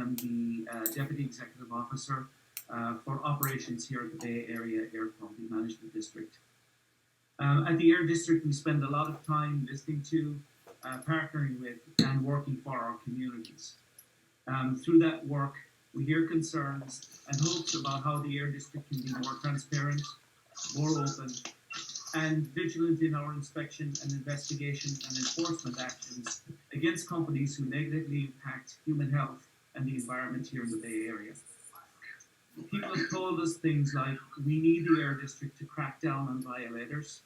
am the Deputy Executive Officer for operations here at the Bay Area Air Quality Management District. At the Air District, we spend a lot of time listening to, partnering with, and working for our communities. Through that work, we hear concerns and hopes about how the Air District can be more transparent, more open, and vigilant in our inspection and investigation and enforcement actions against companies who negatively impact human health and the environment here in the Bay Area. People have told us things like, we need the Air District to crack down on violators.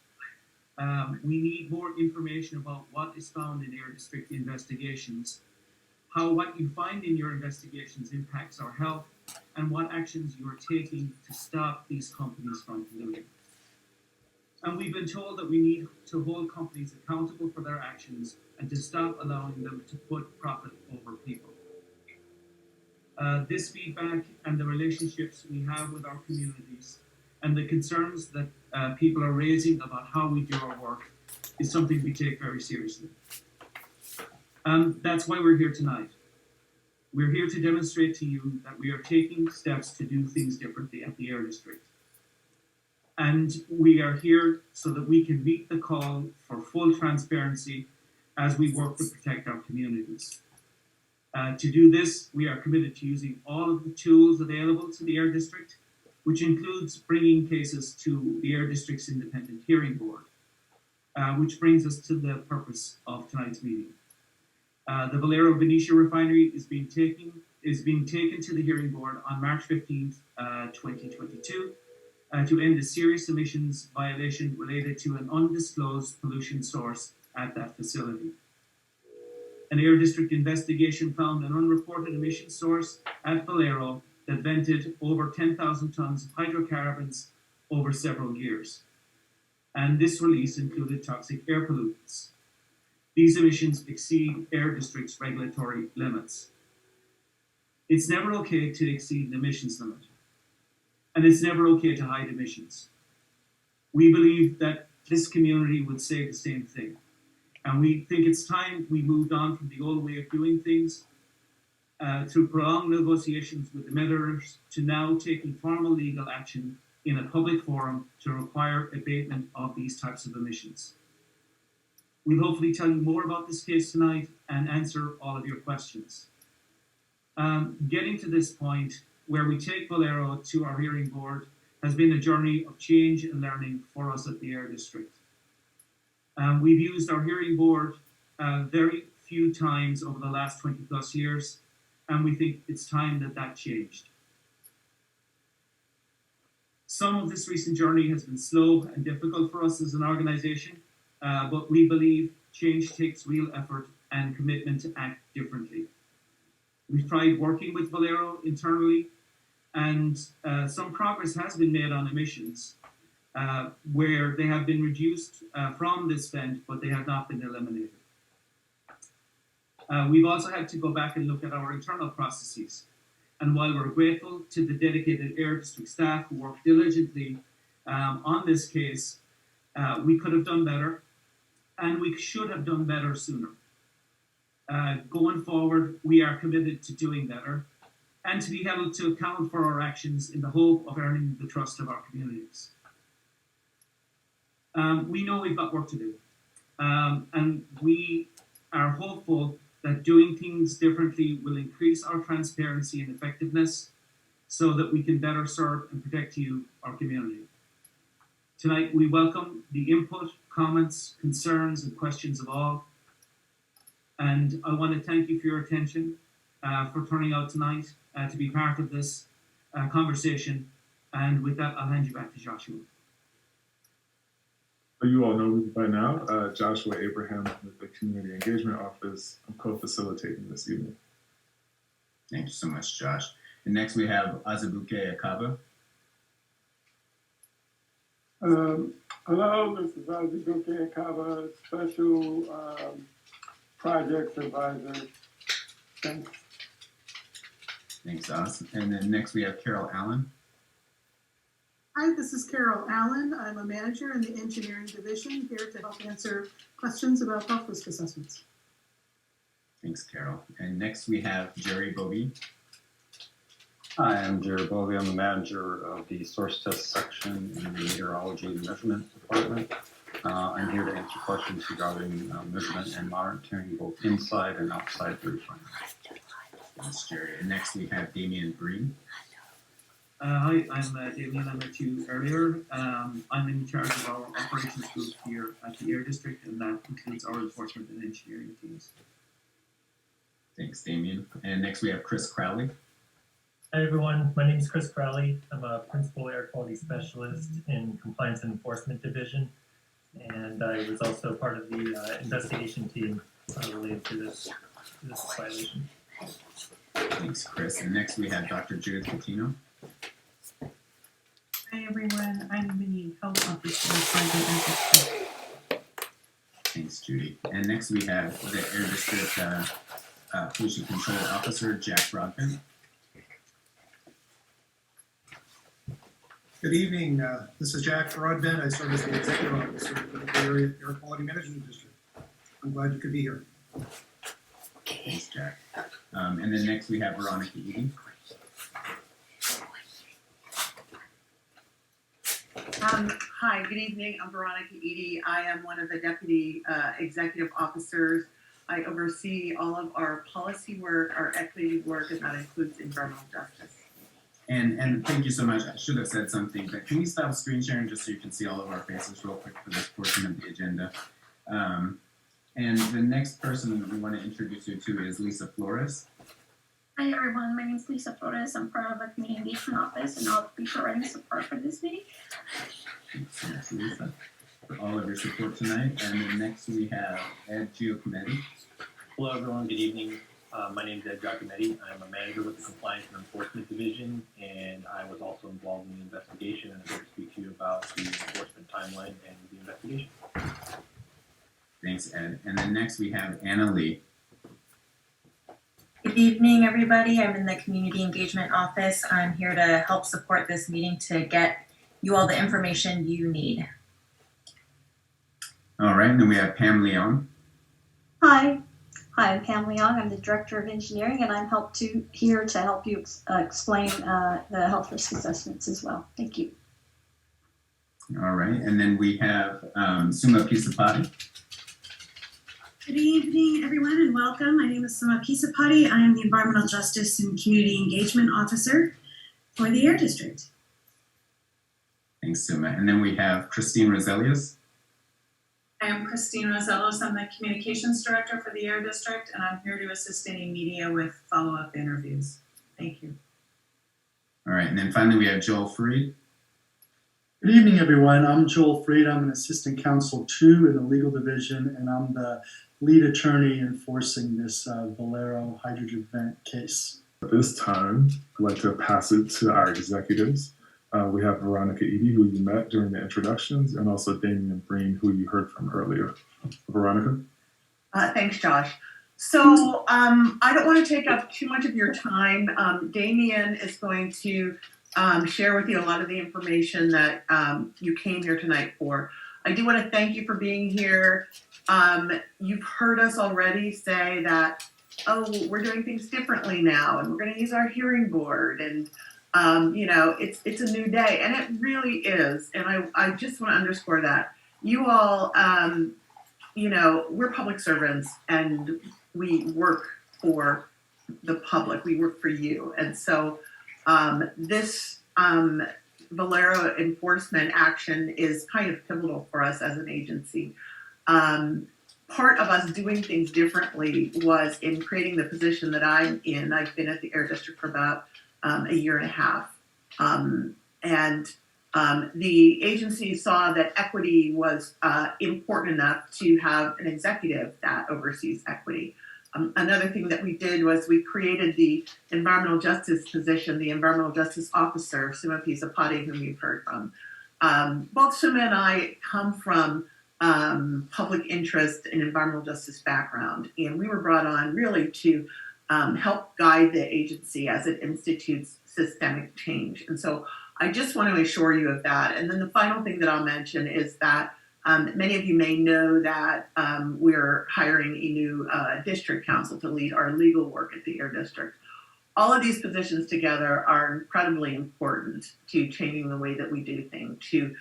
We need more information about what is found in Air District investigations, how what you find in your investigations impacts our health, and what actions you are taking to stop these companies from polluting. And we've been told that we need to hold companies accountable for their actions and to stop allowing them to put profit over people. This feedback and the relationships we have with our communities and the concerns that people are raising about how we do our work is something we take very seriously. That's why we're here tonight. We're here to demonstrate to you that we are taking steps to do things differently at the Air District. And we are here so that we can meet the call for full transparency as we work to protect our communities. To do this, we are committed to using all of the tools available to the Air District, which includes bringing cases to the Air District's Independent Hearing Board, which brings us to the purpose of tonight's meeting. The Valero Benicia Refinery is being taken to the hearing board on March 15th, 2022, to end a serious emissions violation related to an undisclosed pollution source at that facility. An Air District investigation found an unreported emission source at Valero that vented over 10,000 tons of hydrocarbons over several years. And this release included toxic air pollutants. These emissions exceed Air District's regulatory limits. It's never okay to exceed an emissions limit. And it's never okay to hide emissions. We believe that this community would say the same thing. And we think it's time we moved on from the old way of doing things through prolonged negotiations with emitters to now taking formal legal action in a public forum to require abatement of these types of emissions. We'll hopefully tell you more about this case tonight and answer all of your questions. Getting to this point, where we take Valero to our hearing board, has been a journey of change and learning for us at the Air District. We've used our hearing board very few times over the last 20 plus years, and we think it's time that that changed. Some of this recent journey has been slow and difficult for us as an organization, but we believe change takes real effort and commitment to act differently. We've tried working with Valero internally, and some progress has been made on emissions, where they have been reduced from this vent, but they have not been eliminated. We've also had to go back and look at our internal processes. And while we're grateful to the dedicated Air District staff who worked diligently on this case, we could have done better, and we should have done better sooner. Going forward, we are committed to doing better and to be held to account for our actions in the hope of earning the trust of our communities. We know we've got work to do, and we are hopeful that doing things differently will increase our transparency and effectiveness so that we can better serve and protect you, our community. Tonight, we welcome the input, comments, concerns, and questions of all. And I want to thank you for your attention, for turning out tonight to be part of this conversation. And with that, I'll hand you back to Joshua. You all know me by now, Joshua Abraham with the Community Engagement Office. I'm co-facilitating this evening. Thank you so much, Josh. And next we have Azabuke Akaba. Hello, this is Azabuke Akaba, Special Projects Advisor. Thanks. Thanks, Oz. And then next we have Carol Allen. Hi, this is Carol Allen. I'm a manager in the engineering division, here to help answer questions about health risk assessments. Thanks, Carol. And next we have Jerry Bobby. Hi, I'm Jerry Bovey. I'm the manager of the source test section in the meteorology and measurement department. I'm here to answer questions regarding measurement and monitoring both inside and outside the refinery. Thanks, Jerry. And next we have Damian Breen. Hi, I'm Damien. I met you earlier. I'm in charge of our operations group here at the Air District, and that includes our enforcement and engineering teams. Thanks, Damian. And next we have Chris Crowley. Hi everyone, my name is Chris Crowley. I'm a Principal Air Quality Specialist in Compliance and Enforcement Division, and I was also part of the investigation team related to this violation. Thanks, Chris. And next we have Dr. Judith Coutinho. Hi everyone, I'm the health officer for the Air District. Thanks, Judy. And next we have the Air District Pollution Control Officer, Jack Broadbent. Good evening. This is Jack Broadbent. I serve as the Executive Officer for the Bay Area Air Quality Management District. I'm glad you could be here. Thanks, Jack. And then next we have Veronica Eady. Hi, good evening. I'm Veronica Eady. I am one of the Deputy Executive Officers. I oversee all of our policy work, our equity work, and that includes environmental justice. And thank you so much. I should have said something, but can we stop screen sharing just so you can see all of our faces real quick for this portion of the agenda? And the next person that we want to introduce you to is Lisa Flores. Hi everyone, my name is Lisa Flores. I'm part of the Community Engagement Office and I'll be providing support for this meeting. Thanks so much, Lisa, for all of your support tonight. And then next we have Ed Giacometti. Hello everyone, good evening. My name is Ed Giacometti. I'm a manager with the Compliance and Enforcement Division, and I was also involved in the investigation, and I'm here to speak to you about the enforcement timeline and the investigation. Thanks, Ed. And then next we have Anna Lee. Good evening, everybody. I'm in the Community Engagement Office. I'm here to help support this meeting to get you all the information you need. All right, and then we have Pam Leon. Hi, I'm Pam Leong. I'm the Director of Engineering and I'm here to help you explain the health risk assessments as well. Thank you. All right, and then we have Suma Pisapati. Good evening, everyone, and welcome. My name is Suma Pisapati. I am the Environmental Justice and Community Engagement Officer for the Air District. Thanks, Suma. And then we have Christine Roselius. I am Christine Rosellos. I'm the Communications Director for the Air District, and I'm here to assist any media with follow-up interviews. Thank you. All right, and then finally we have Joel Freed. Good evening, everyone. I'm Joel Freed. I'm an Assistant Counsel 2 in the Legal Division, and I'm the lead attorney enforcing this Valero hydrogen vent case. At this time, I'd like to pass it to our executives. We have Veronica Eady, who you met during the introductions, and also Damian Breen, who you heard from earlier. Veronica? Thanks, Josh. So I don't want to take up too much of your time. Damien is going to share with you a lot of the information that you came here tonight for. I do want to thank you for being here. You've heard us already say that, oh, we're doing things differently now, and we're going to use our hearing board, and it's a new day, and it really is. And I just want to underscore that. You all, we're public servants, and we work for the public. We work for you. And so this Valero enforcement action is kind of pivotal for us as an agency. Part of us doing things differently was in creating the position that I'm in. I've been at the Air District for about a year and a half. The agency saw that equity was important enough to have an executive that oversees equity. Another thing that we did was we created the environmental justice position, the environmental justice officer, Suma Pisapati, whom you've heard from. Both Suma and I come from public interest and environmental justice background, and we were brought on really to help guide the agency as it institutes systemic change. And so I just want to assure you of that. And then the final thing that I'll mention is that many of you may know that we're hiring a new district counsel to lead our legal work at the Air District. all of these positions together are incredibly important to changing the way that we do things, to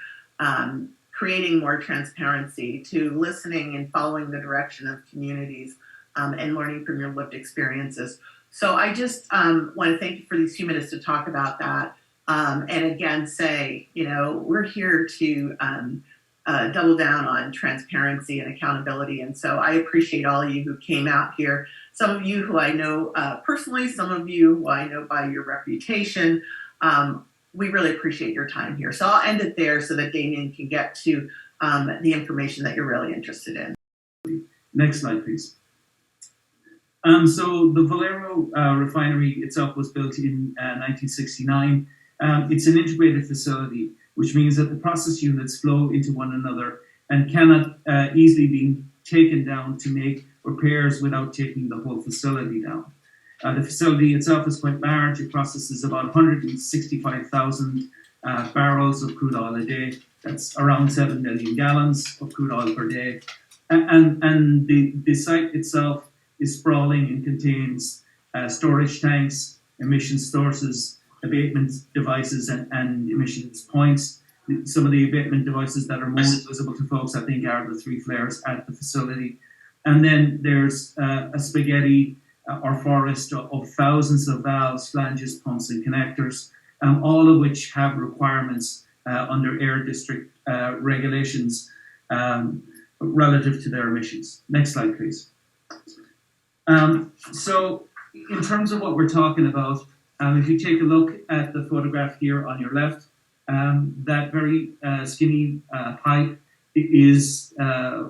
creating more transparency, to listening and following the direction of communities, and learning from your lived experiences. So I just want to thank you for these few minutes to talk about that. And again, say, we're here to double down on transparency and accountability. And so I appreciate all of you who came out here. Some of you who I know personally, some of you who I know by your reputation. We really appreciate your time here. So I'll end it there so that Damien can get to the information that you're really interested in. Next slide, please. So the Valero Refinery itself was built in 1969. It's an integrated facility, which means that the process units flow into one another and cannot easily be taken down to make repairs without taking the whole facility down. The facility itself is quite large. It processes about 165,000 barrels of crude oil a day. That's around 7 million gallons of crude oil per day. And the site itself is sprawling and contains storage tanks, emission sources, abatement devices, and emissions points. Some of the abatement devices that are most visible to folks, I think, are the 3 flares at the facility. And then there's a spaghetti or forest of thousands of valves, flanges, pumps, and connectors, all of which have requirements under Air District regulations relative to their emissions. Next slide, please. So in terms of what we're talking about, if you take a look at the photograph here on your left, that very skinny pipe is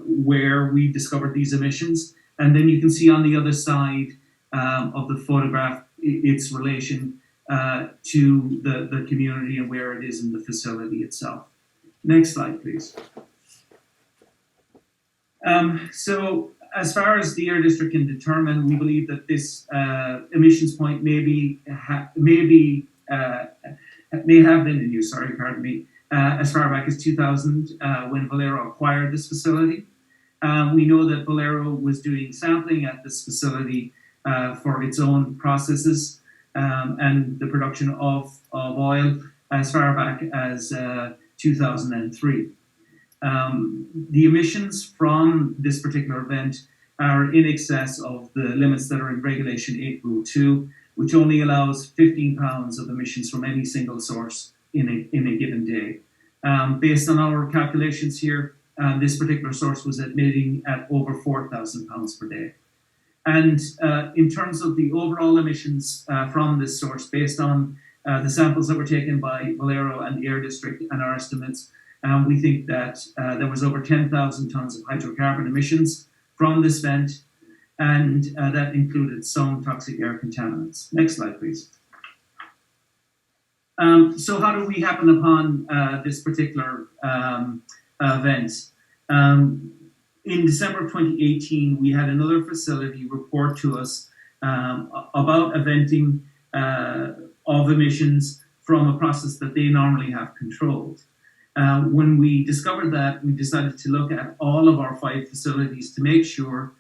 where we discovered these emissions. And then you can see on the other side of the photograph its relation to the community and where it is in the facility itself. Next slide, please. So as far as the Air District can determine, we believe that this emissions point may have been in use, as far back as 2000 when Valero acquired this facility. We know that Valero was doing sampling at this facility for its own processes and the production of oil as far back as 2003. The emissions from this particular event are in excess of the limits that are in Regulation 8 Rule 2, which only allows 15 pounds of emissions from any single source in a given day. Based on our calculations here, this particular source was emitting at over 4,000 pounds per day. And in terms of the overall emissions from this source, based on the samples that were taken by Valero and the Air District and our estimates, we think that there was over 10,000 tons of hydrocarbon emissions from this vent, and that included some toxic air contaminants. Next slide, please. So how did we happen upon this particular event? In December of 2018, we had another facility report to us about a venting of emissions from a process that they normally have controlled. When we discovered that, we decided to look at all of our 5 facilities to make sure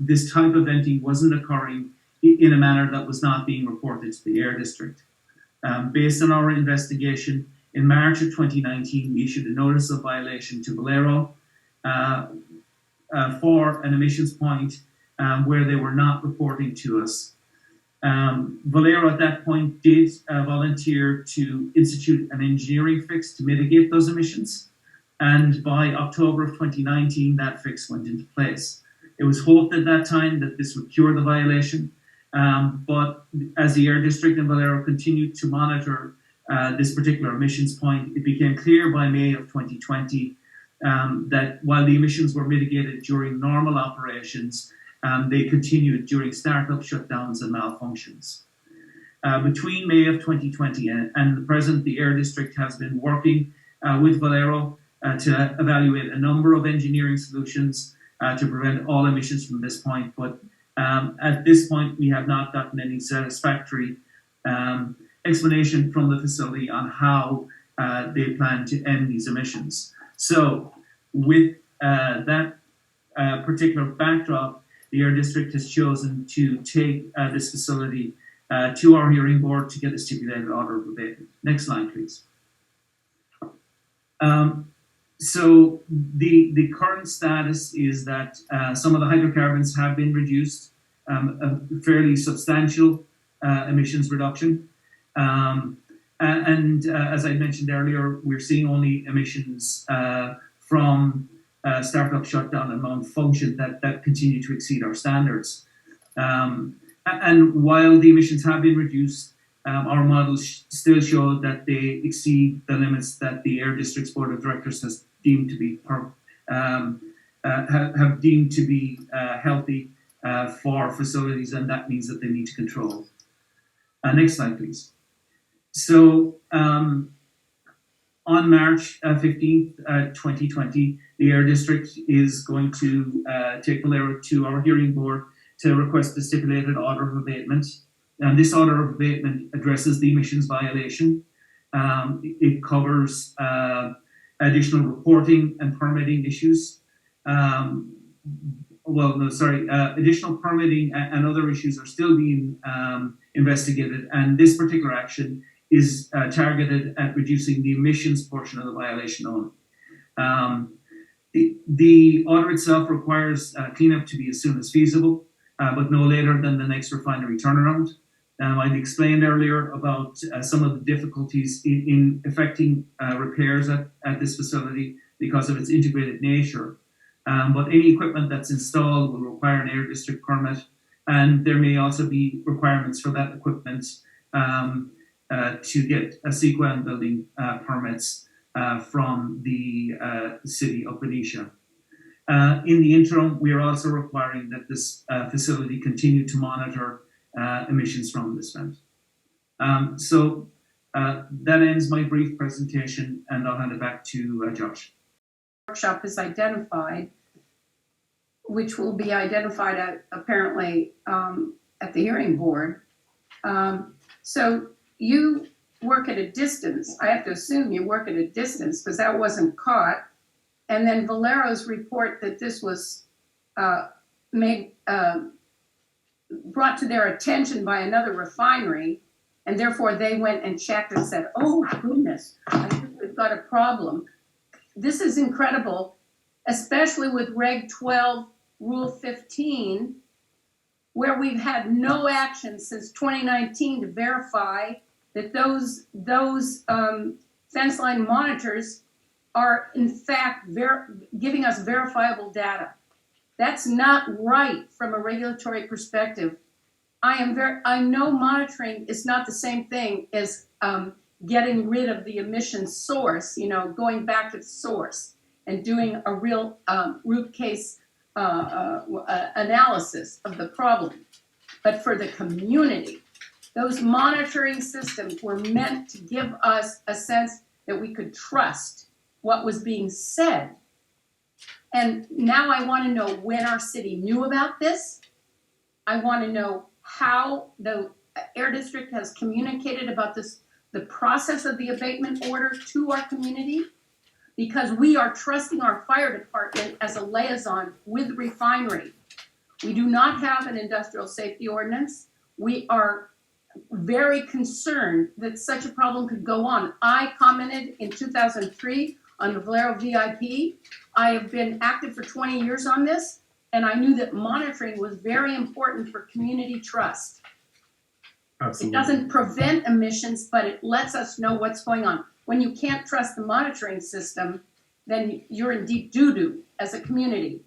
this type of venting wasn't occurring in a manner that was not being reported to the Air District. Based on our investigation, in March of 2019, we issued a notice of violation to Valero for an emissions point where they were not reporting to us. Valero at that point did volunteer to institute an engineering fix to mitigate those emissions, and by October of 2019 that fix went into place. It was hoped at that time that this would cure the violation, but as the Air District and Valero continued to monitor this particular emissions point, it became clear by May of 2020 that while the emissions were mitigated during normal operations, they continued during startup shutdowns and malfunctions. Between May of 2020 and the present, the Air District has been working with Valero to evaluate a number of engineering solutions to prevent all emissions from this point. But at this point, we have not gotten any satisfactory explanation from the facility on how they plan to end these emissions. So with that particular backdrop, the Air District has chosen to take this facility to our hearing board to get a stipulated order of abatement. Next slide, please. So the current status is that some of the hydrocarbons have been reduced, a fairly substantial emissions reduction. As I mentioned earlier, we're seeing only emissions from startup, shutdown, and non-function that continue to exceed our standards. And while the emissions have been reduced, our models still show that they exceed the limits that the Air District's Board of Directors has deemed to be have deemed to be healthy for facilities, and that means that they need to control. Next slide, please. So on March 15th, 2020, the Air District is going to take Valero to our hearing board to request a stipulated order of abatement. And this order of abatement addresses the emissions violation. It covers additional reporting and permitting issues. Additional permitting and other issues are still being investigated, and this particular action is targeted at reducing the emissions portion of the violation only. The order itself requires cleanup to be as soon as feasible, but no later than the next refinery turnaround. I explained earlier about some of the difficulties in effecting repairs at this facility because of its integrated nature. But any equipment that's installed will require an Air District permit, and there may also be requirements for that equipment to get a CEQA and building permits from the city of Benicia. In the interim, we are also requiring that this facility continue to monitor emissions from this vent. That ends my brief presentation, and I'll hand it back to Josh. Workshop is identified, which will be identified at apparently at the hearing board. So you work at a distance. I have to assume you work at a distance because that wasn't caught. And then Valero's report that this was brought to their attention by another refinery, and therefore they went and checked and said, oh goodness, I think we've got a problem. This is incredible, especially with Reg 12, Rule 15, where we've had no action since 2019 to verify that those fence line monitors are in fact giving us verifiable data. That's not right from a regulatory perspective. I know monitoring is not the same thing as getting rid of the emission source, going back to the source and doing a real root case analysis of the problem. But for the community, those monitoring systems were meant to give us a sense that we could trust what was being said. And now I want to know when our city knew about this. I want to know how the Air District has communicated about this, the process of the abatement order to our community, because we are trusting our fire department as a liaison with refinery. We do not have an industrial safety ordinance. We are very concerned that such a problem could go on. I commented in 2003 on the Valero VIP. I have been active for 20 years on this, and I knew that monitoring was very important for community trust. Absolutely. It doesn't prevent emissions, but it lets us know what's going on. When you can't trust the monitoring system, then you're in deep doo-doo as a community.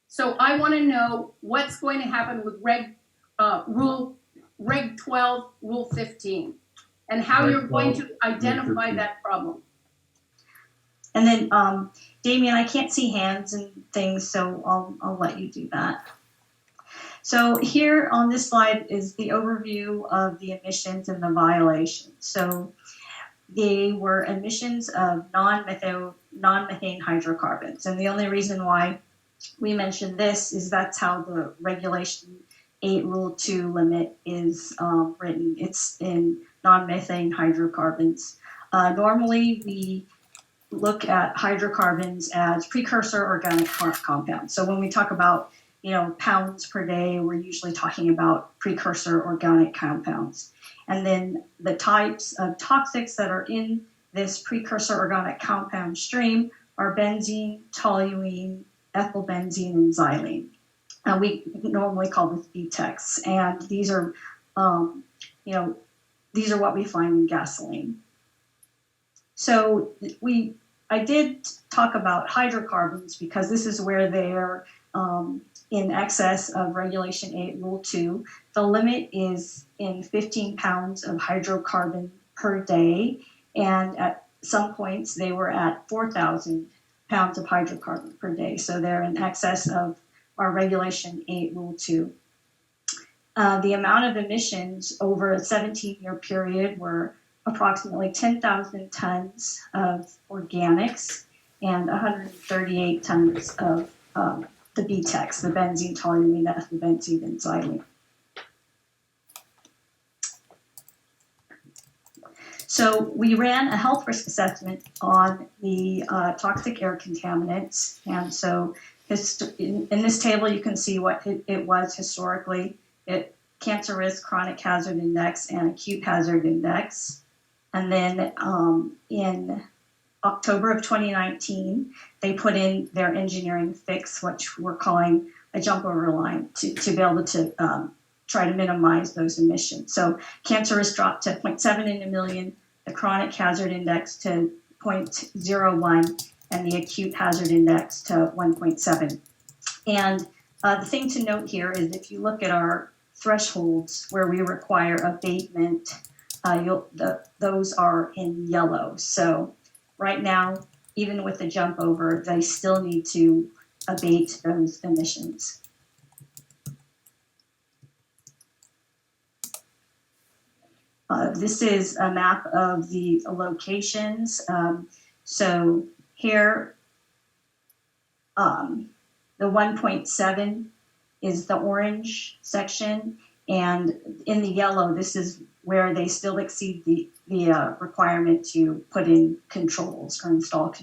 So I want to know what's going to happen with Reg 12, Rule 15, and how you're going to identify that problem. And then, Damien, I can't see hands and things, so I'll let you do that. So here on this slide is the overview of the emissions and the violations. So they were emissions of non-methane hydrocarbons. And the only reason why we mentioned this is that's how the Regulation 8 Rule 2 limit is written. It's in non-methane hydrocarbons. Normally, we look at hydrocarbons as precursor organic compounds. So when we talk about pounds per day. We're usually talking about precursor organic compounds. And then the types of toxics that are in this precursor organic compound stream are benzene, toluene, ethylbenzene, and xylene. We normally call this BTEX, and these are, these are what we find in gasoline. So I did talk about hydrocarbons because this is where they're in excess of Regulation 8, Rule 2. The limit is in 15 pounds of hydrocarbon per day, and at some points they were at 4,000 pounds of hydrocarbon per day. So they're in excess of our Regulation 8, Rule 2. The amount of emissions over a 17-year period were approximately 10,000 tons of organics and 138 tons of the BTEX, the benzene, toluene, ethylbenzene, and xylene. So we ran a health risk assessment on the toxic air contaminants. And so in this table, you can see what it was historically. Cancer risk, chronic hazard index, and acute hazard index. And then in October of 2019, they put in their engineering fix, which we're calling a jump over line to be able to try to minimize those emissions. So cancer risk dropped to 0.7 in a million, the chronic hazard index to 0.01, and the acute hazard index to 1.7. And the thing to note here is if you look at our thresholds where we require abatement, those are in yellow. So right now, even with the jump over, they still need to abate those emissions. This is a map of the locations. So here, the 1.7 is the orange section, and in the yellow, this is where they still exceed the requirement to put in controls or install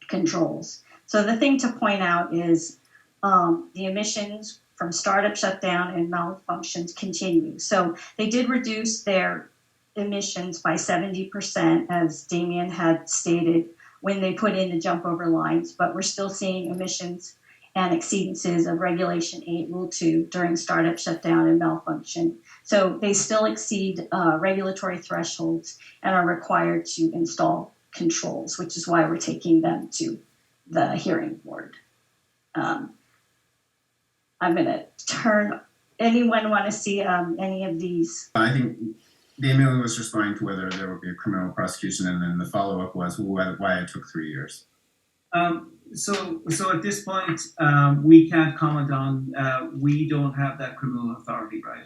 controls. So the thing to point out is the emissions from startup, shutdown, and malfunctions continue. So they did reduce their emissions by 70%, as Damien had stated, when they put in the jump over lines, but we're still seeing emissions and exceedances of Regulation 8, Rule 2 during startup, shutdown, and malfunction. So they still exceed regulatory thresholds and are required to install controls, which is why we're taking them to the hearing board. I'm going to turn, anyone want to see any of these? I think Damien was responding to whether there would be a criminal prosecution, and then the follow-up was why it took 3 years. So at this point, we can't comment on, we don't have that criminal authority, right?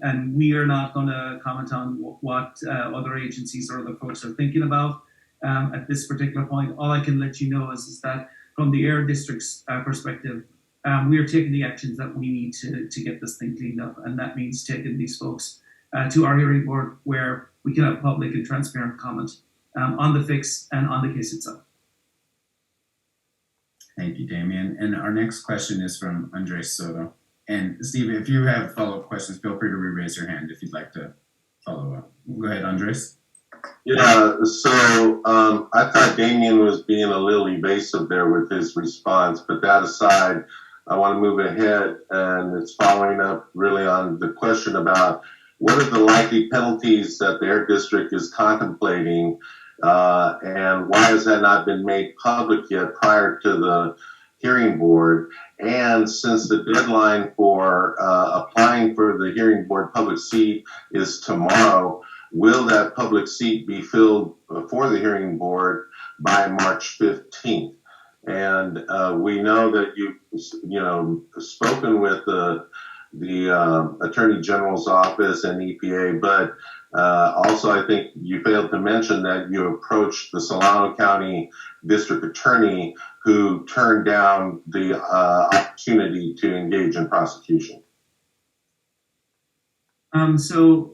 And we are not going to comment on what other agencies or other folks are thinking about at this particular point. All I can let you know is that from the Air District's perspective, we are taking the actions that we need to get this thing cleaned up. And that means taking these folks to our hearing board where we can have public and transparent comment on the fix and on the case itself. Thank you, Damien. And our next question is from Andres Soto. And Steve, if you have follow-up questions, feel free to re-raise your hand if you'd like to follow up. Go ahead, Andres. Yeah, so I thought Damien was being a little evasive there with his response, but that aside, I want to move ahead, and it's following up really on the question about what are the likely penalties that the Air District is contemplating, and why has that not been made public yet prior to the hearing board? And since the deadline for applying for the hearing board public seat is tomorrow, will that public seat be filled for the hearing board by March 15th? And we know that you've spoken with the Attorney General's office and EPA, but also I think you failed to mention that you approached the Solano County District Attorney, who turned down the opportunity to engage in prosecution. So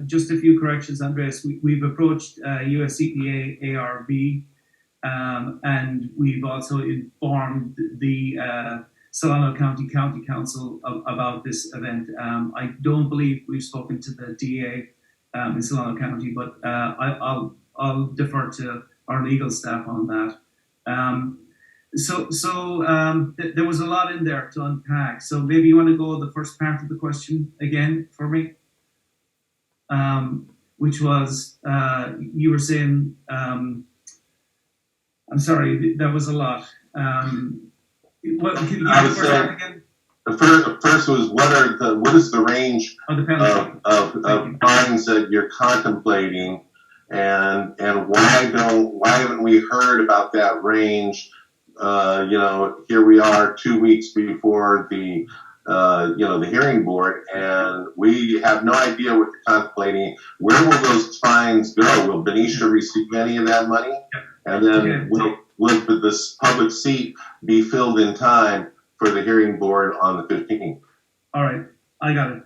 just a few corrections, Andres. We've approached US EPA ARB, and we've also informed the Solano County Council about this event. I don't believe we've spoken to the DA in Solano County, but I'll defer to our legal staff on that. There was a lot in there to unpack. So maybe you want to go the first part of the question again for me, which was you were saying. I'm sorry, that was a lot. What can you give me the first part again? The first was what is the range of fines that you're contemplating, and why haven't we heard about that range? Here we are 2 weeks before the the hearing board, and we have no idea what you're contemplating. Where will those fines go? Will Benicia receive any of that money? And then will this public seat be filled in time for the hearing board on the 15th? All right, I got it.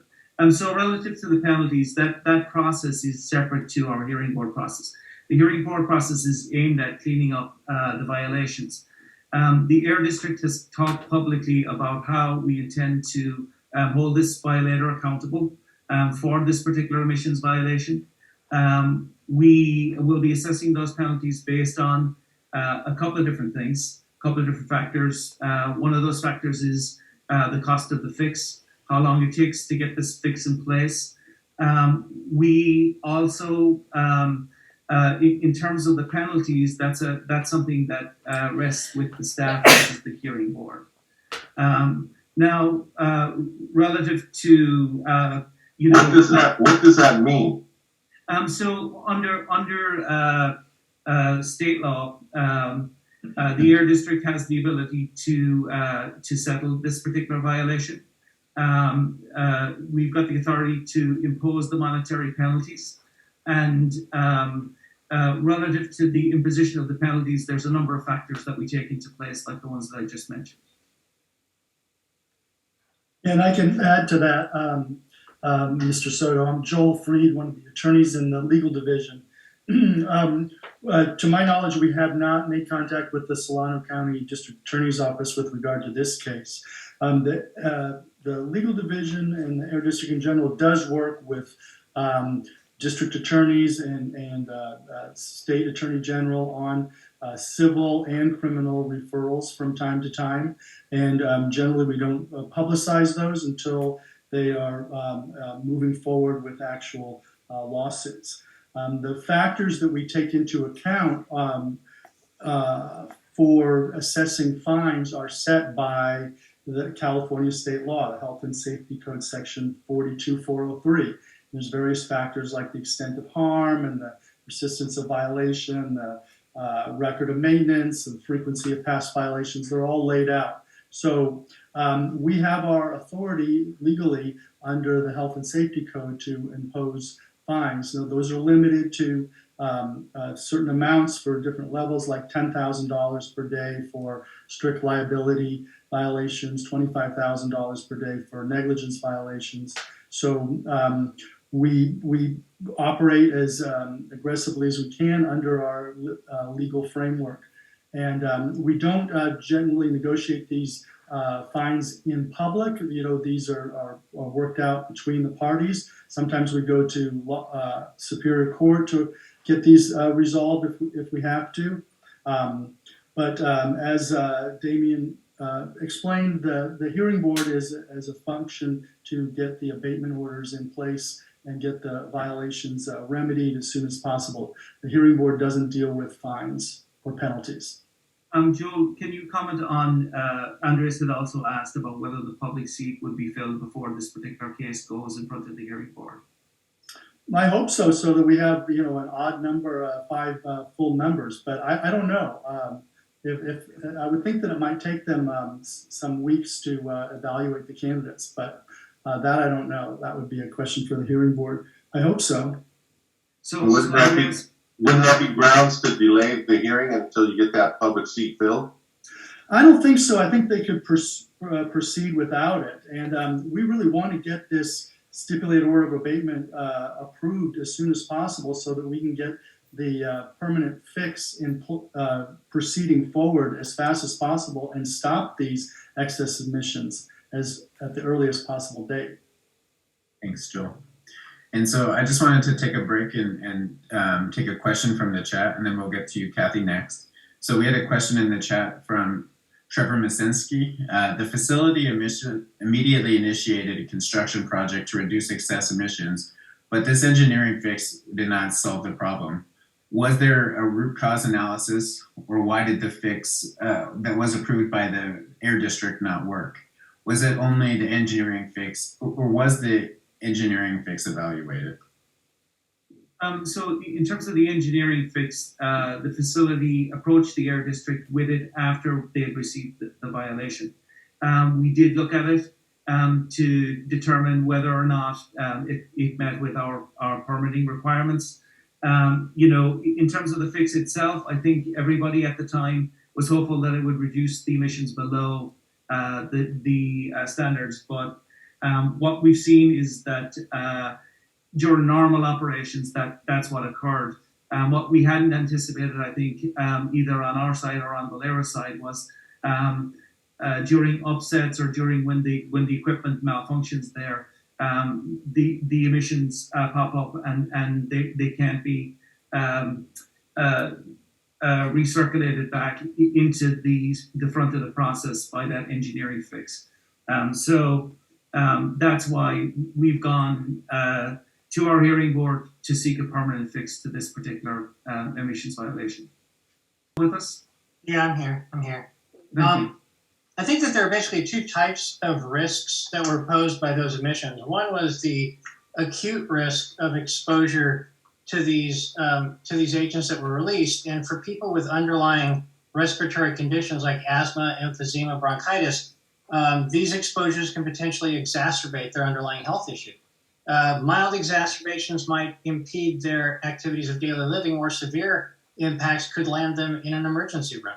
So relative to the penalties, that process is separate to our hearing board process. The hearing board process is aimed at cleaning up the violations. The Air District has talked publicly about how we intend to hold this violator accountable for this particular emissions violation. We will be assessing those penalties based on a couple of different things, a couple of different factors. One of those factors is the cost of the fix, how long it takes to get this fix in place. We also, in terms of the penalties, that's something that rests with the staff of the hearing board. Now, relative to what does that mean? So under state law, the Air District has the ability to settle this particular violation. We've got the authority to impose the monetary penalties, and relative to the imposition of the penalties, there's a number of factors that we take into place, like the ones that I just mentioned. And I can add to that, Mr. Soto. I'm Joel Freed, one of the attorneys in the legal division. To my knowledge, we have not made contact with the Solano County District Attorney's Office with regard to this case. The legal division and the Air District in general does work with district attorneys and state attorney general on civil and criminal referrals from time to time. And generally, we don't publicize those until they are moving forward with actual lawsuits. The factors that we take into account for assessing fines are set by the California state law, the Health and Safety Code section 42403. There's various factors like the extent of harm and the persistence of violation, the record of maintenance, and the frequency of past violations. They're all laid out. So we have our authority legally under the Health and Safety Code to impose fines. So those are limited to certain amounts for different levels, like $10,000 per day for strict liability violations, $25,000 per day for negligence violations. So we operate as aggressively as we can under our legal framework. And we don't generally negotiate these fines in public. These are worked out between the parties. Sometimes we go to Superior Court to get these resolved if we have to. But as Damien explained, the hearing board is as a function to get the abatement orders in place and get the violations remedied as soon as possible. The hearing board doesn't deal with fines or penalties. Joel, can you comment on, Andres had also asked about whether the public seat would be filled before this particular case goes in front of the hearing board. I hope so that we have, an odd number, 5 full members, but I don't know. If I would think that it might take them some weeks to evaluate the candidates, but that I don't know. That would be a question for the hearing board. I hope so. So wouldn't that be grounds to delay the hearing until you get that public seat filled? I don't think so. I think they could proceed without it. And we really want to get this stipulated order of abatement approved as soon as possible so that we can get the permanent fix in proceeding forward as fast as possible and stop these excess emissions as at the earliest possible date. Thanks, Joel. And so I just wanted to take a break and take a question from the chat, and then we'll get to you, Kathy, next. So we had a question in the chat from Trevor Masinski. The facility immediately initiated a construction project to reduce excess emissions, but this engineering fix did not solve the problem. Was there a root cause analysis, or why did the fix that was approved by the Air District not work? Was it only the engineering fix, or was the engineering fix evaluated? So in terms of the engineering fix, the facility approached the Air District with it after they had received the violation. We did look at it to determine whether or not it met with our permitting requirements. In terms of the fix itself, I think everybody at the time was hopeful that it would reduce the emissions below the standards. But what we've seen is that during normal operations, that's what occurred. What we hadn't anticipated, I think, either on our side or on Valero's side, was during upsets or during when the equipment malfunctions there, the emissions pop up and they can't be recirculated back into the front of the process by that engineering fix. So that's why we've gone to our hearing board to seek a permanent fix to this particular emissions violation. With us? Yeah, I'm here. Thank you. I think that there are basically two types of risks that were posed by those emissions. One was the acute risk of exposure to these agents that were released, and for people with underlying respiratory conditions like asthma, emphysema, bronchitis, these exposures can potentially exacerbate their underlying health issue. Mild exacerbations might impede their activities of daily living, or severe impacts could land them in an emergency room.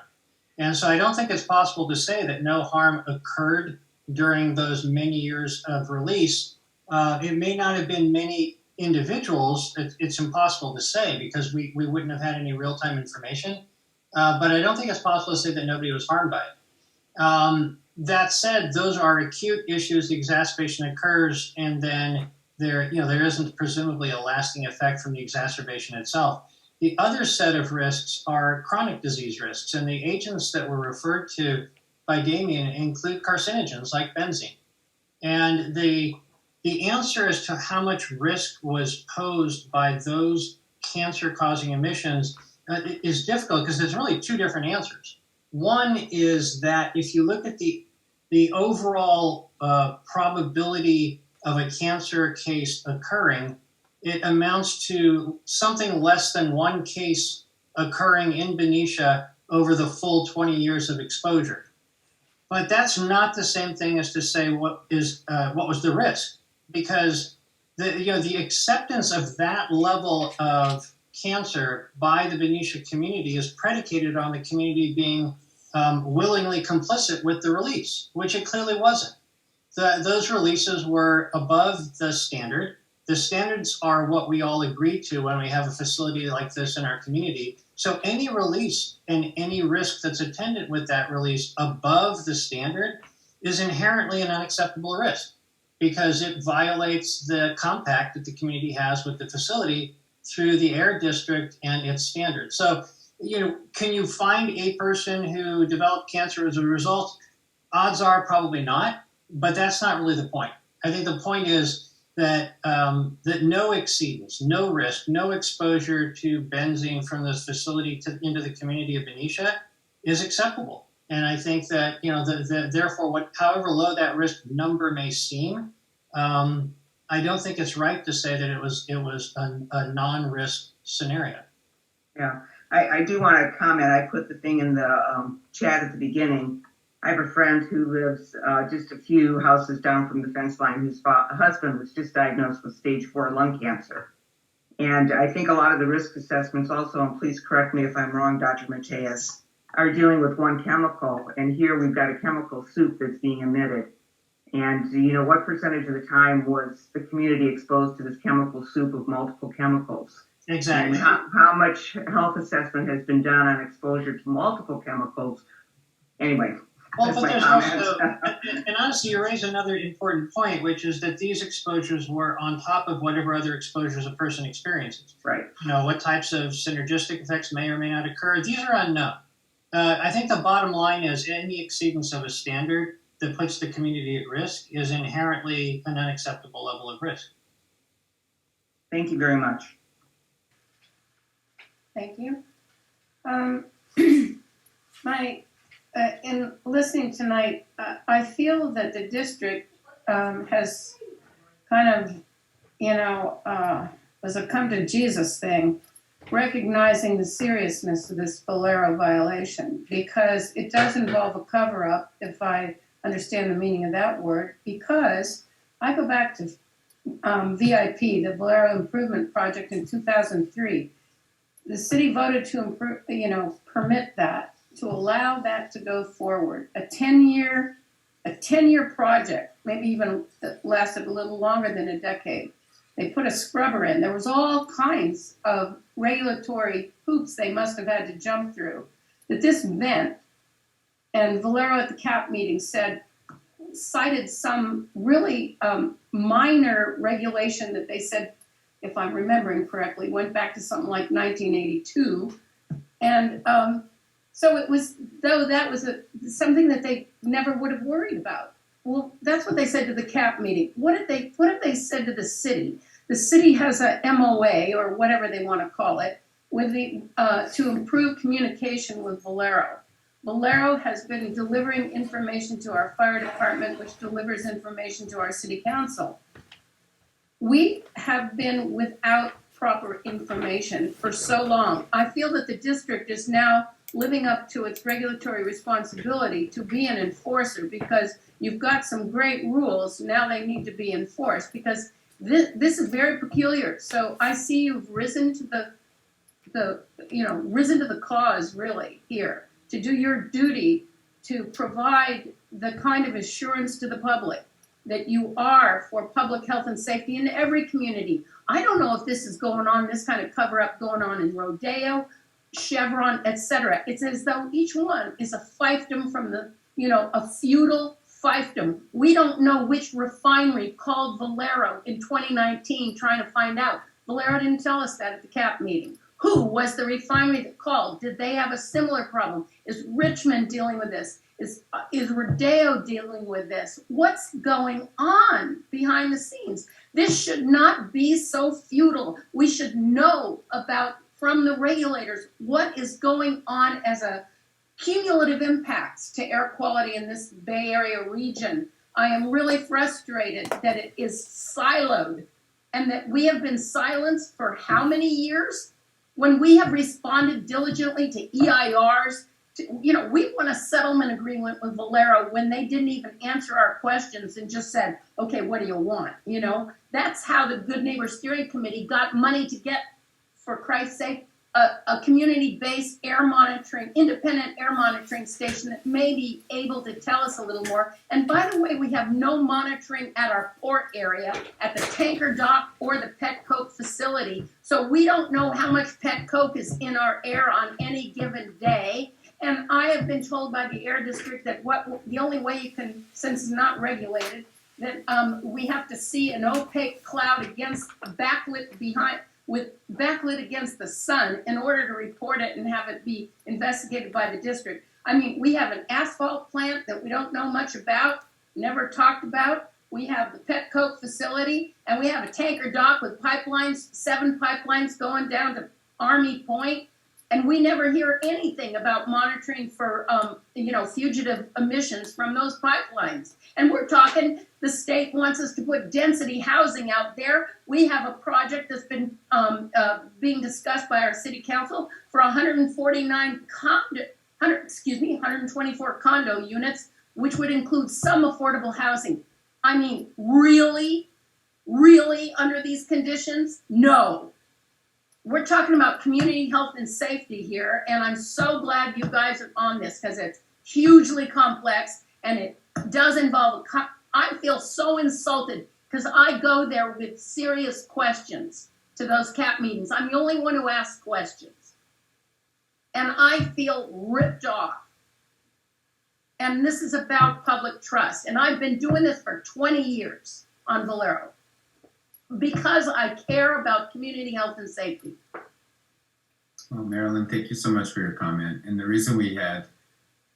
And so I don't think it's possible to say that no harm occurred during those many years of release. It may not have been many individuals. It's impossible to say because we wouldn't have had any real-time information. But I don't think it's possible to say that nobody was harmed by it. That said, those are acute issues. The exacerbation occurs, and then there isn't presumably a lasting effect from the exacerbation itself. The other set of risks are chronic disease risks, and the agents that were referred to by Damien include carcinogens like benzene. And the answer as to how much risk was posed by those cancer-causing emissions is difficult because there's really two different answers. One is that if you look at the overall probability of a cancer case occurring, it amounts to something less than one case occurring in Benicia over the full 20 years of exposure. But that's not the same thing as to say what was the risk, because the acceptance of that level of cancer by the Benicia community is predicated on the community being willingly complicit with the release, which it clearly wasn't. Those releases were above the standard. The standards are what we all agree to when we have a facility like this in our community. So any release and any risk that's attendant with that release above the standard is inherently an unacceptable risk because it violates the compact that the community has with the facility through the Air District and its standards. So, can you find a person who developed cancer as a result? Odds are probably not, but that's not really the point. I think the point is that no exceedance, no risk, no exposure to benzene from this facility into the community of Benicia is acceptable. And I think that, therefore, however low that risk number may seem, I don't think it's right to say that it was a non-risk scenario. Yeah, I do want to comment. I put the thing in the chat at the beginning. I have a friend who lives just a few houses down from the fence line whose husband was just diagnosed with stage 4 lung cancer. And I think a lot of the risk assessments also, and please correct me if I'm wrong, Dr. Mateus, are dealing with one chemical. And here we've got a chemical soup that's being emitted. And what percentage of the time was the community exposed to this chemical soup of multiple chemicals? Exactly. And how much health assessment has been done on exposure to multiple chemicals? Anyway, Well, That's but my there's comment. also, and honestly, you raise another important point, which is that these exposures were on top of whatever other exposures a person experiences. Right. You know, what types of synergistic effects may or may not occur. These are unknown. I think the bottom line is any exceedance of a standard that puts the community at risk is inherently an unacceptable level of risk. Thank you very much. Thank you. In listening tonight, I feel that the district has kind of, as a come to Jesus thing, recognizing the seriousness of this Valero violation, because it does involve a cover-up, if I understand the meaning of that word, because I go back to VIP, the Valero Improvement Project in 2003. The city voted to improve, permit that, to allow that to go forward. A 10-year project, maybe even that lasted a little longer than a decade. They put a scrubber in. There was all kinds of regulatory hoops they must have had to jump through. That this meant, and Valero at the CAP meeting cited some really minor regulation that they said, if I'm remembering correctly, went back to something like 1982. And so it was, though that was something that they never would have worried about. Well, that's what they said to the CAP meeting. What have they said to the city? The city has a MOA, or whatever they want to call it, with to improve communication with Valero. Valero has been delivering information to our fire department, which delivers information to our city council. We have been without proper information for so long. I feel that the district is now living up to its regulatory responsibility to be an enforcer, because you've got some great rules, now they need to be enforced, because this is very peculiar. So I see you've risen to the cause really here, to do your duty to provide the kind of assurance to the public that you are for public health and safety in every community. I don't know if this is going on, this kind of cover-up going on in Rodeo, Chevron, etc. It's as though each one is a fiefdom from a feudal fiefdom. We don't know which refinery called Valero in 2019 trying to find out. Valero didn't tell us that at the CAP meeting. Who was the refinery that called? Did they have a similar problem? Is Richmond dealing with this? Is Rodeo dealing with this? What's going on behind the scenes? This should not be so futile. We should know about, from the regulators, what is going on as a cumulative impacts to air quality in this Bay Area region. I am really frustrated that it is siloed, and that we have been silenced for how many years? When we have responded diligently to EIRs, we won a settlement agreement with Valero when they didn't even answer our questions and just said, okay, what do you want? That's how the Good Neighbor Steering Committee got money to get, for Christ's sake, a community-based independent air monitoring station that may be able to tell us a little more. And by the way, we have no monitoring at our port area, at the tanker dock, or the pet coke facility. So we don't know how much pet coke is in our air on any given day. And I have been told by the air district that the only way you can, since it's not regulated, that we have to see an opaque cloud against a backlit against the sun in order to report it and have it be investigated by the district. I mean, we have an asphalt plant that we don't know much about, never talked about. We have the pet coke facility, and we have a tanker dock with pipelines, 7 pipelines going down to Army Point. And we never hear anything about monitoring for, fugitive emissions from those pipelines. And we're talking, the state wants us to put density housing out there. We have a project that's been being discussed by our city council for 124 condo units, which would include some affordable housing. I mean, really, under these conditions? No. We're talking about community health and safety here, and I'm so glad you guys are on this, because it's hugely complex, and it does involve I feel so insulted, because I go there with serious questions to those CAP meetings. I'm the only one who asks questions. And I feel ripped off. And this is about public trust. And I've been doing this for 20 years on Valero because I care about community health and safety. Well, Marilyn, thank you so much for your comment. And the reason we had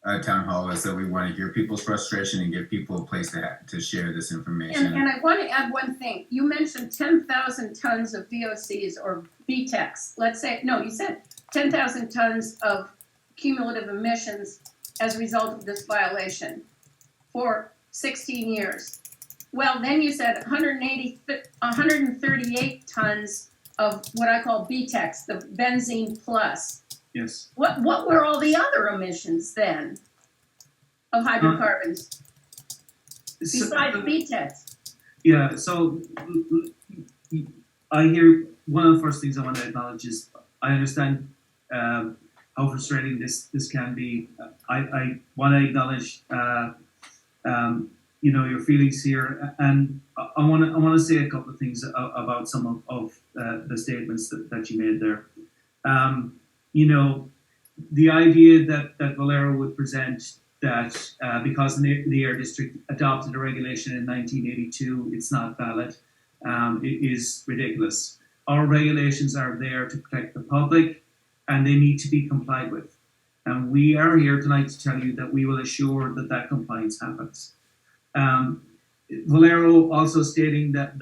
a town hall is that we want to hear people's frustration and give people a place to share this information. And I want to add one thing. You mentioned 10,000 tons of VOCs or BTECs. Let's say, no, you said 10,000 tons of cumulative emissions as a result of this violation for 16 years. Well, then you said 138 tons of what I call BTECs, the benzene plus. Yes. What were all the other emissions then of hydrocarbons besides BTECs? Yeah, so I hear one of the first things I want to acknowledge is I understand how frustrating this can be. I want to acknowledge your feelings here, and I want to say a couple of things about some of the statements that you made there. The idea that Valero would present that because the Air District adopted a regulation in 1982, it's not valid, it is ridiculous. Our regulations are there to protect the public, and they need to be complied with. And we are here tonight to tell you that we will assure that compliance happens. Valero also stating that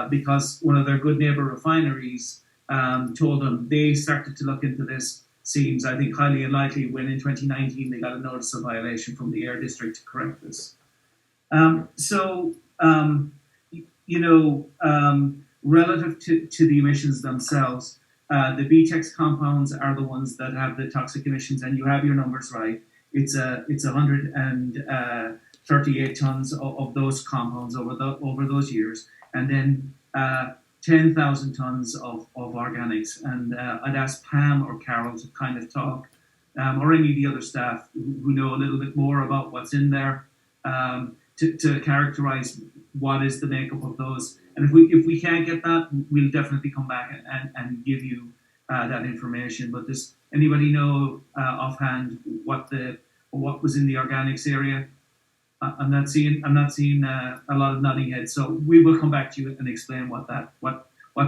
because one of their good neighbor refineries told them they started to look into this, seems, I think, highly unlikely when in 2019 they got a notice of violation from the Air District to correct this. Relative to the emissions themselves, the BTEX compounds are the ones that have the toxic emissions, and you have your numbers right. It's 138 tons of those compounds over those years, and then 10,000 tons of organics. And I'd ask Pam or Carol to kind of talk, or any of the other staff who know a little bit more about what's in there, to characterize what is the makeup of those. And if we can't get that, we'll definitely come back and give you that information. But does anybody know offhand what was in the organics area? I'm not seeing a lot of nodding heads, so we will come back to you and explain what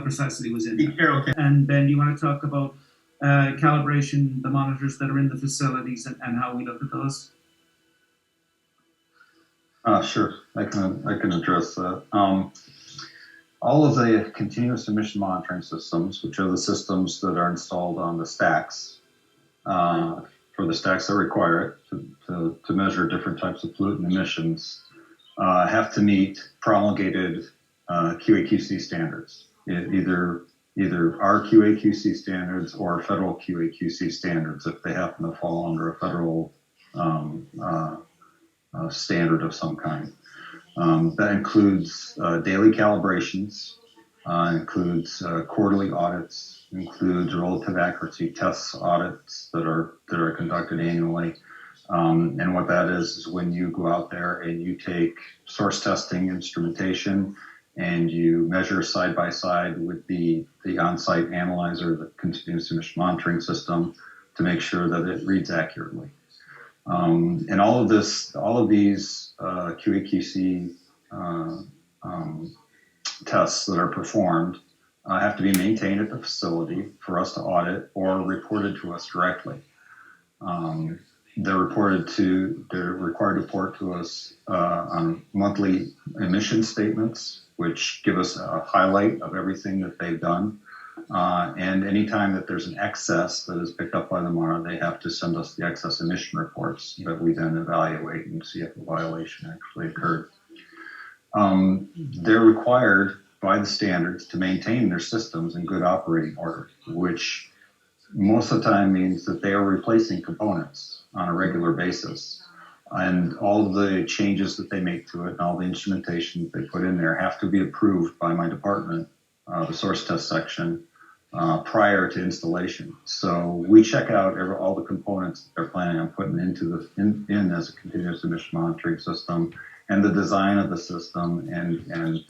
precisely was in there. And Ben, do you want to talk about calibration, the monitors that are in the facilities, and how we look at those? Sure, I can address that. All of the continuous emission monitoring systems, which are the systems that are installed on the stacks, for the stacks that require it to measure different types of pollutant emissions, have to meet promulgated QA/QC standards, either our QA/QC standards or federal QA/QC standards if they happen to fall under a federal standard of some kind. That includes daily calibrations, includes quarterly audits, includes relative accuracy tests audits that are conducted annually. And what that is when you go out there and you take source testing instrumentation and you measure side by side with the on-site analyzer, the continuous emission monitoring system, to make sure that it reads accurately. And all of these QA/QC tests that are performed have to be maintained at the facility for us to audit or reported to us directly. They're required to report to us on monthly emission statements, which give us a highlight of everything that they've done. And anytime that there's an excess that is picked up by the MARA, they have to send us the excess emission reports that we then evaluate and see if a violation actually occurred. They're required by the standards to maintain their systems in good operating order, which most of the time means that they are replacing components on a regular basis. And all of the changes that they make to it and all the instrumentation that they put in there have to be approved by my department, the source test section, prior to installation. So we check out all the components that they're planning on putting into in as a continuous emission monitoring system and the design of the system, and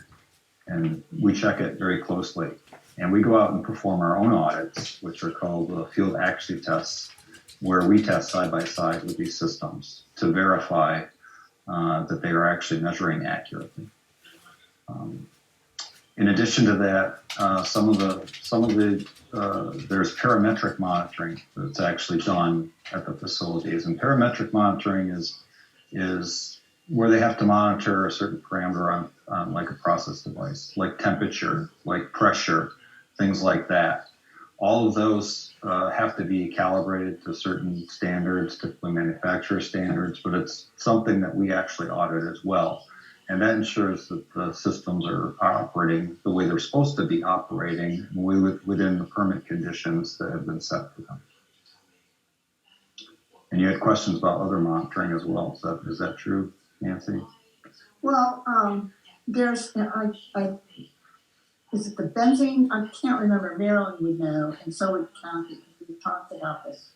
we check it very closely. And we go out and perform our own audits, which are called field accuracy tests. where we test side by side with these systems to verify that they are actually measuring accurately. In addition to that, there's parametric monitoring that's actually done at the facilities, and parametric monitoring is where they have to monitor a certain parameter on like a process device, like temperature, like pressure, things like that. All of those have to be calibrated to certain standards, typically manufacturer standards, but it's something that we actually audit as well. And that ensures that the systems are operating the way they're supposed to be operating within the permit conditions that have been set for them. And you had questions about other monitoring as well. Is that true, Nancy? Well, there's, is it the benzene? I can't remember. Marilyn would know, and so would Kathy. We talked about this.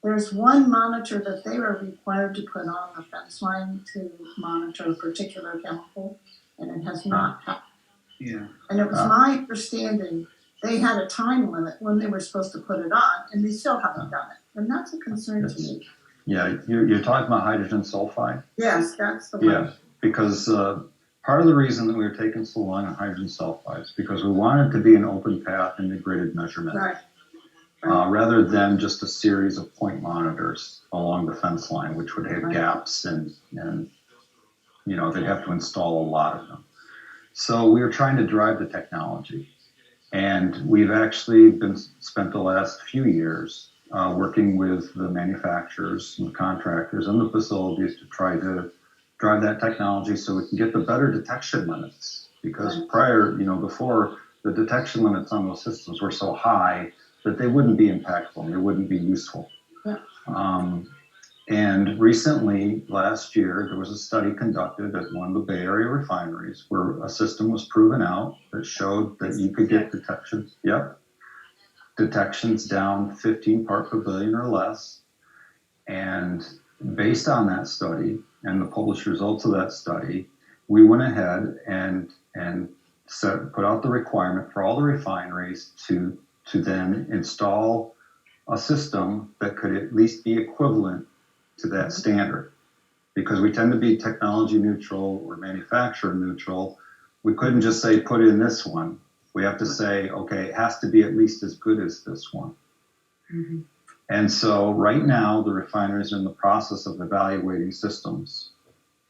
There's one monitor that they were required to put on the fence line to monitor a particular chemical, and it has not happened. Yeah. And it was my understanding they had a time limit when they were supposed to put it on, and they still haven't done it. And that's a concern to me. Yeah, you're talking about hydrogen sulfide? Yes, that's the one. Yeah, because part of the reason that we were taking so long on hydrogen sulfide is because we wanted to be an open path integrated measurement. Right. Rather than just a series of point monitors along the fence line, which would have gaps and you know, they'd have to install a lot of them. So we were trying to drive the technology, and we've actually spent the last few years working with the manufacturers and the contractors and the facilities to try to drive that technology so we can get the better detection limits. Because before, the detection limits on those systems were so high that they wouldn't be impactful, they wouldn't be useful. Yeah. And recently, last year, there was a study conducted at one of the Bay Area refineries where a system was proven out that showed that you could get detections down 15 part per billion or less. And based on that study and the published results of that study, we went ahead and put out the requirement for all the refineries to then install a system that could at least be equivalent to that standard. Because we tend to be technology neutral or manufacturer neutral, we couldn't just say put in this one. We have to say, okay, it has to be at least as good as this one. Mm-hmm. And so right now, the refineries are in the process of evaluating systems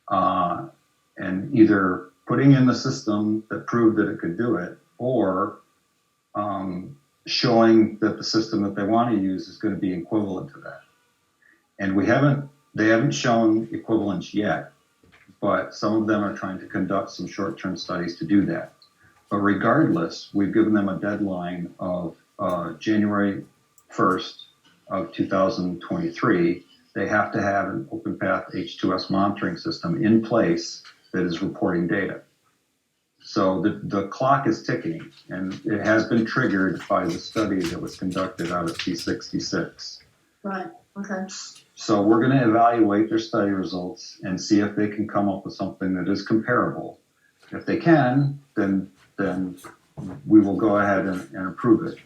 and either putting in the system that proved that it could do it, or showing that the system that they want to use is going to be equivalent to that. And they haven't shown equivalence yet, but some of them are trying to conduct some short-term studies to do that. But regardless, we've given them a deadline of January 1st of 2023. They have to have an open path H2S monitoring system in place that is reporting data. So the clock is ticking, and it has been triggered by the study that was conducted out at P66. Right, okay. So we're going to evaluate their study results and see if they can come up with something that is comparable. If they can, then we will go ahead and approve it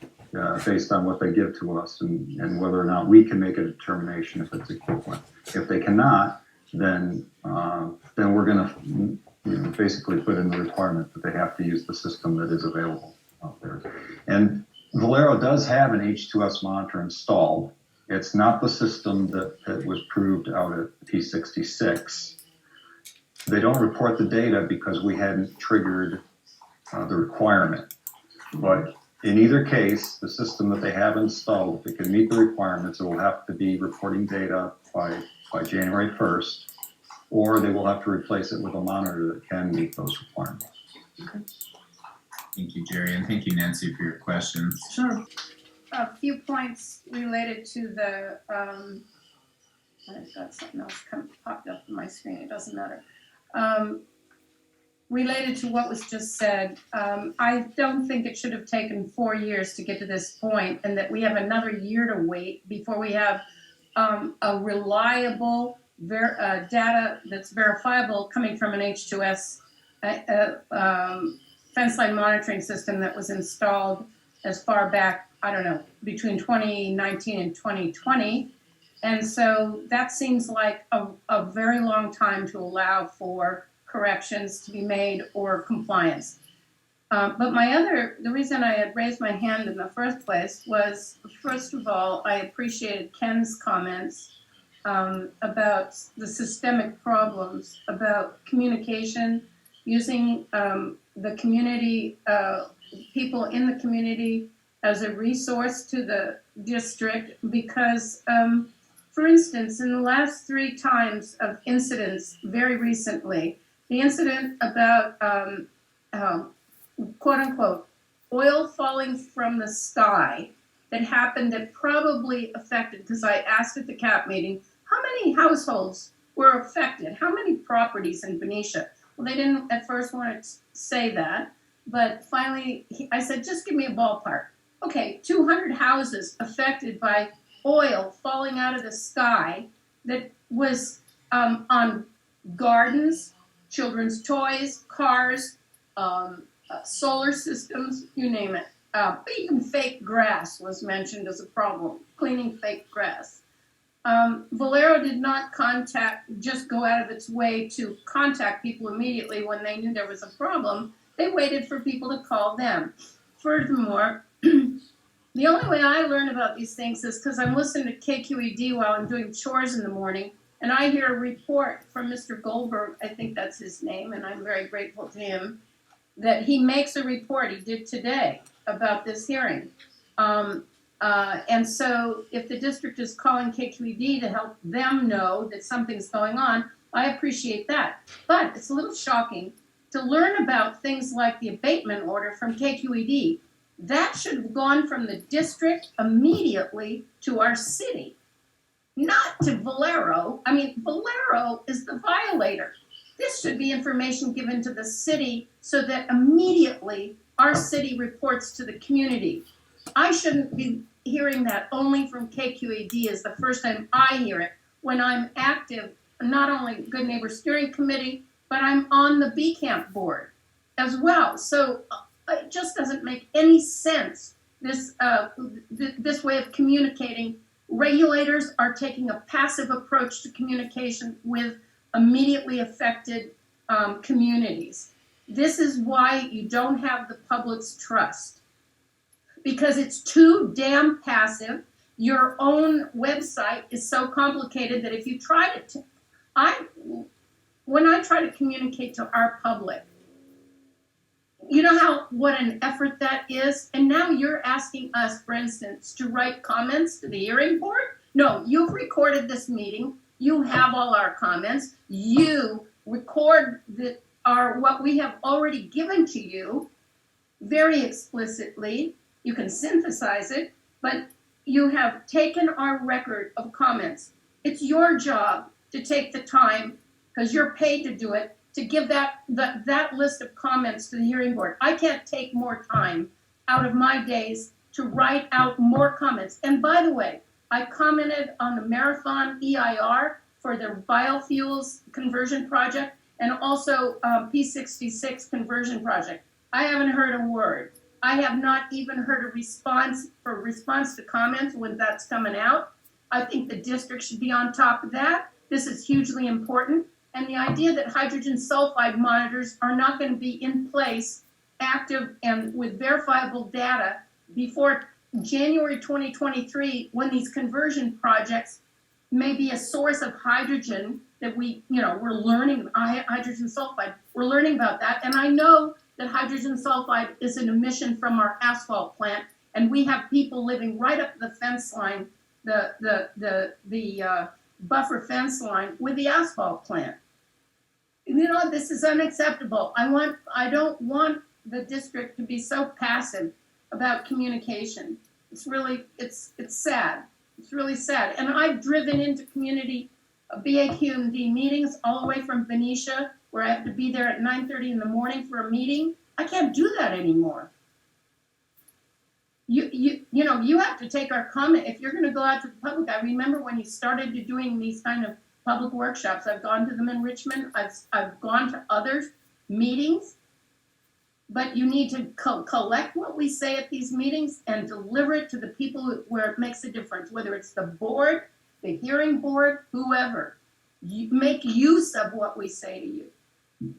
based on what they give to us and whether or not we can make a determination if it's equivalent. If they cannot, then we're going to basically put in the requirement that they have to use the system that is available out there. And Valero does have an H2S monitor installed. It's not the system that was proved out at P66. They don't report the data because we hadn't triggered the requirement. But in either case, the system that they have installed, if it can meet the requirements, it will have to be reporting data by January 1st, or they will have to replace it with a monitor that can meet those requirements. Okay. Thank you, Jerry, and thank you, Nancy, for your questions. Sure. A few points related to the, I've got something else popped up on my screen, it doesn't matter. Related to what was just said, I don't think it should have taken 4 years to get to this point, and that we have another year to wait before we have a reliable data that's verifiable coming from an H2S fence line monitoring system that was installed as far back, I don't know, between 2019 and 2020. And so that seems like a very long time to allow for corrections to be made or compliance. But the reason I had raised my hand in the first place was, first of all, I appreciated Ken's comments about the systemic problems, about communication, using the community, people in the community as a resource to the district, because, for instance, in the last 3 times of incidents very recently, the incident about quote unquote oil falling from the sky that happened that probably affected, because I asked at the CAP meeting, how many households were affected? How many properties in Benicia? Well, they didn't at first want to say that, but finally I said, just give me a ballpark. Okay, 200 houses affected by oil falling out of the sky that was on gardens, children's toys, cars, solar systems, you name it. Even fake grass was mentioned as a problem, cleaning fake grass. Valero did not just go out of its way to contact people immediately when they knew there was a problem. They waited for people to call them. Furthermore, the only way I learn about these things is because I'm listening to KQED while I'm doing chores in the morning, and I hear a report from Mr. Goldberg, I think that's his name, and I'm very grateful to him, that he makes a report, he did today, about this hearing. And so if the district is calling KQED to help them know that something's going on, I appreciate that. But it's a little shocking to learn about things like the abatement order from KQED. That should have gone from the district immediately to our city, not to Valero. I mean, Valero is the violator. This should be information given to the city so that immediately our city reports to the community. I shouldn't be hearing that only from KQED as the first time I hear it, when I'm active, not only Good Neighbor Steering Committee, but I'm on the B Camp board as well. So it just doesn't make any sense, this way of communicating. Regulators are taking a passive approach to communication with immediately affected communities. This is why you don't have the public's trust, because it's too damn passive. Your own website is so complicated that if you try to, when I try to communicate to our public, you know what an effort that is? And now you're asking us, for instance, to write comments to the hearing board? No, you've recorded this meeting. You have all our comments. You record what we have already given to you very explicitly. You can synthesize it, but you have taken our record of comments. It's your job to take the time, because you're paid to do it, to give that list of comments to the hearing board. I can't take more time out of my days to write out more comments. And by the way, I commented on the Marathon EIR for their biofuels conversion project and also P66 conversion project. I haven't heard a word. I have not even heard a response to comments when that's coming out. I think the district should be on top of that. This is hugely important. And the idea that hydrogen sulfide monitors are not going to be in place, active and with verifiable data before January 2023, when these conversion projects may be a source of hydrogen that we're learning, hydrogen sulfide, we're learning about that. And I know that hydrogen sulfide is an emission from our asphalt plant, and we have people living right up the fence line, the buffer fence line with the asphalt plant. This is unacceptable. I don't want the district to be so passive about communication. It's sad. It's really sad. And I've driven into community BAQMD meetings all the way from Benicia, where I have to be there at 9:30 in the morning for a meeting. I can't do that anymore. You have to take our comment. If you're going to go out to the public, I remember when you started doing these kind of public workshops. I've gone to them in Richmond. I've gone to other meetings. But you need to collect what we say at these meetings and deliver it to the people where it makes a difference, whether it's the board, the hearing board, whoever. You make use of what we say to you.